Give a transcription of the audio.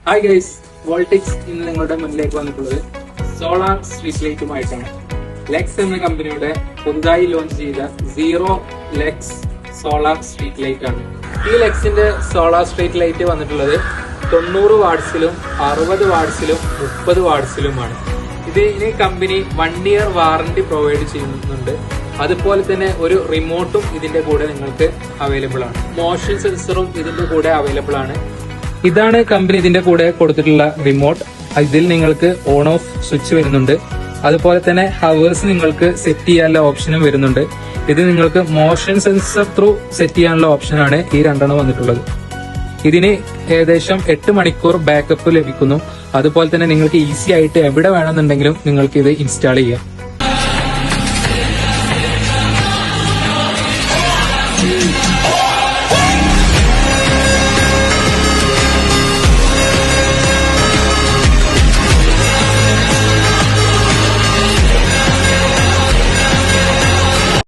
Hi guys, വോൾട്ടിക്സ് ഇന്ന് നിങ്ങളുടെ മുന്നിലേക്ക് വന്നിട്ടുള്ളത് സോളാർ സ്ട്രീറ്റ് ലൈറ്റുമായിട്ടാണ്. ലെക്സ് എന്ന കമ്പനിയുടെ പുതുതായി ലോഞ്ച് ചെയ്ത Zerolex solar street light ആണ്. ഈ ലെക്സിന്റെ സോളാർ സ്ട്രീറ്റ് ലൈറ്റ് വന്നിട്ടുള്ളത് 90 വാട്ട്സിലും 60 വാട്ട്സിലും 30 വാട്ട്സിലുമാണ്. ഇതിന് കമ്പനി 1 ഇയർ വാറന്റി പ്രൊവൈഡ് ചെയ്യുന്നുണ്ട്. അതുപോലെ തന്നെ ഒരു റിമോട്ടും ഇതിന്റെ കൂടെ നിങ്ങൾക്ക് അവൈലബിൾ ആണ്. മോഷൻ സെൻസറും ഇതിന്റെ കൂടെ അവൈലബിൾ ആണ്. ഇതാണ് കമ്പനി ഇതിന്റെ കൂടെ കൊടുത്തിട്ടുള്ള റിമോട്ട്. ഇതിൽ നിങ്ങൾക്ക് ഓൺ ഓഫ് സ്വിച്ച് വരുന്നുണ്ട്. അതുപോലെ തന്നെ ഹവേഴ്സ് നിങ്ങൾക്ക് സെറ്റ് ചെയ്യാനുള്ള ഓപ്ഷനും വരുന്നുണ്ട്. ഇത് നിങ്ങൾക്ക് മോഷൻ സെൻസർ ത്രൂ സെറ്റ് ചെയ്യാനുള്ള ഓപ്ഷനാണ് ഈ രണ്ടെണ്ണം വന്നിട്ടുള്ളത്. ഇതിന് ഏകദേശം 8 മണിക്കൂർ ബാക്കപ്പ് ലഭിക്കുന്നു. അതുപോലെ തന്നെ നിങ്ങൾക്ക് ഈസി ആയിട്ട് എവിടെ വേണമെന്നുണ്ടെങ്കിലും നിങ്ങൾക്ക് ഇത് ഇൻസ്റ്റാൾ ചെയ്യാം.